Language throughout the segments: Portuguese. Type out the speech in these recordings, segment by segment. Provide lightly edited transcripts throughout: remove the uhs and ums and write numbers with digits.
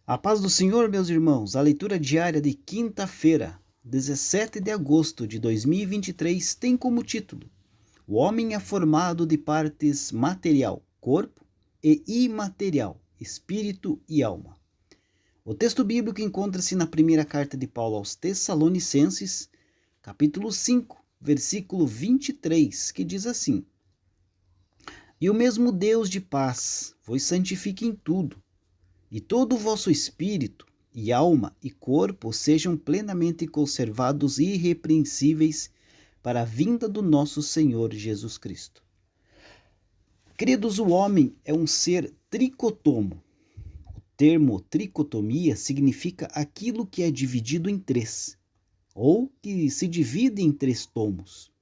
A paz do Senhor, meus irmãos. A leitura diária de quinta-feira, 17 de agosto de 2023, tem como título: O homem é formado de partes material, corpo, e imaterial, espírito e alma. O texto bíblico encontra-se na primeira carta de Paulo aos Tessalonicenses, capítulo 5, versículo 23, que diz assim: E o mesmo Deus de paz vos santifique em tudo, e todo o vosso espírito, e alma e corpo sejam plenamente conservados e irrepreensíveis para a vinda do nosso Senhor Jesus Cristo. Queridos, o homem é um ser tricotomo. O termo tricotomia significa aquilo que é dividido em três, ou que se divide em três tomos.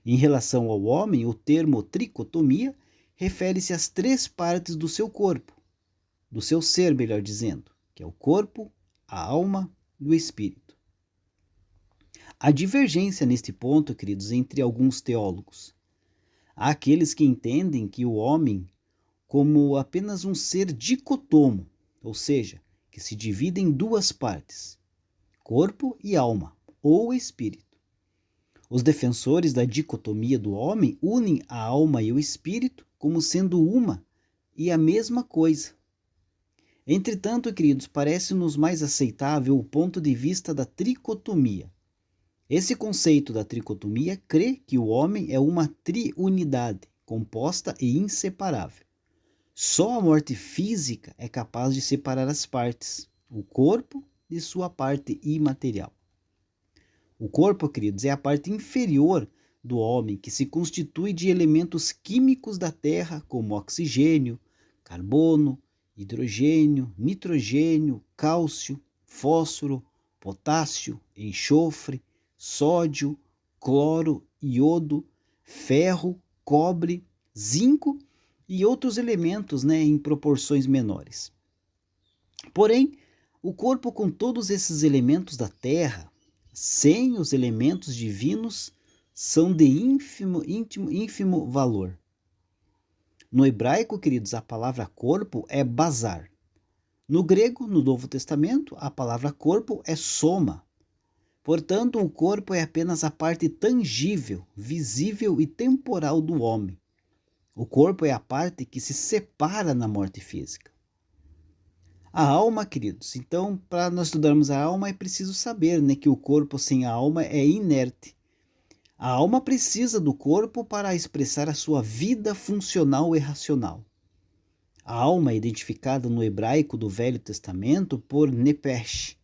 Em relação ao homem, o termo tricotomia refere-se às três partes do seu corpo, do seu ser, melhor dizendo, que é o corpo, a alma e o espírito. Há divergência neste ponto, queridos, entre alguns teólogos. Há aqueles que entendem que o homem como apenas um ser dicotomo, ou seja, que se divide em duas partes, corpo e alma, ou espírito. Os defensores da dicotomia do homem unem a alma e o espírito como sendo uma e a mesma coisa. Entretanto, queridos, parece-nos mais aceitável o ponto de vista da tricotomia. Esse conceito da tricotomia crê que o homem é uma triunidade, composta e inseparável. Só a morte física é capaz de separar as partes, o corpo de sua parte imaterial. O corpo, queridos, é a parte inferior do homem, que se constitui de elementos químicos da terra, como oxigênio, carbono, hidrogênio, nitrogênio, cálcio, fósforo, potássio, enxofre, sódio, cloro, iodo, ferro, cobre, zinco e outros elementos, em proporções menores. Porém, o corpo com todos esses elementos da terra, sem os elementos divinos, são de ínfimo valor. No hebraico, queridos, a palavra corpo é bazar. No grego, no Novo Testamento, a palavra corpo é soma. Portanto, o corpo é apenas a parte tangível, visível e temporal do homem. O corpo é a parte que se separa na morte física. A alma, queridos, então, para nós estudarmos a alma, é preciso saber, que o corpo sem a alma é inerte. A alma precisa do corpo para expressar a sua vida funcional e racional. A alma é identificada no hebraico do Velho Testamento por nephesh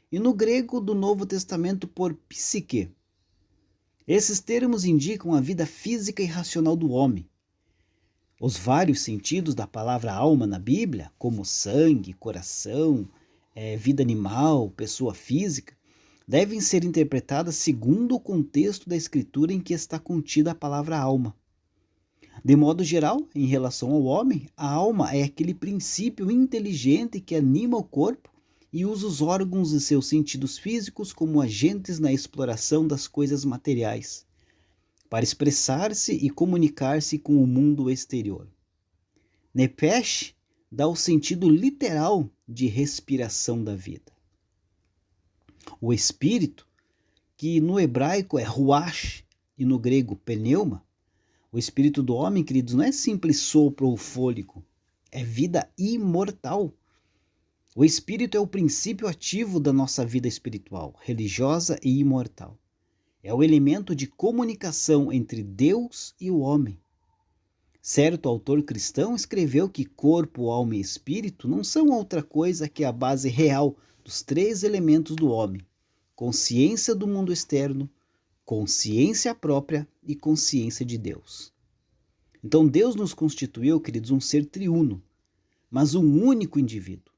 e no grego do Novo Testamento por psique. Esses termos indicam a vida física e racional do homem. Os vários sentidos da palavra alma na Bíblia, como sangue, coração, vida animal, pessoa física, devem ser interpretadas segundo o contexto da escritura em que está contida a palavra alma. De modo geral, em relação ao homem, a alma é aquele princípio inteligente que anima o corpo e usa os órgãos e seus sentidos físicos como agentes na exploração das coisas materiais, para expressar-se e comunicar-se com o mundo exterior. Nephesh dá o sentido literal de respiração da vida. O espírito, que no hebraico é ruach e no grego pneuma, o espírito do homem, queridos, não é simples sopro ou fôlego, é vida imortal. O espírito é o princípio ativo da nossa vida espiritual, religiosa e imortal. É o elemento de comunicação entre Deus e o homem. Certo autor cristão escreveu que corpo, alma e espírito não são outra coisa que a base real dos três elementos do homem: consciência do mundo externo, consciência própria e consciência de Deus. Então Deus nos constituiu, queridos, um ser triuno, mas um único indivíduo,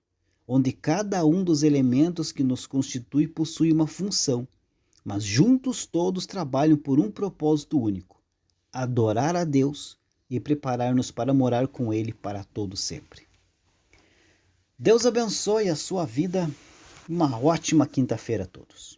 onde cada um dos elementos que nos constitui possui uma função, mas juntos todos trabalham por um propósito único: adorar a Deus e preparar-nos para morar com Ele para todo sempre. Deus abençoe a sua vida. Uma ótima quinta-feira a todos.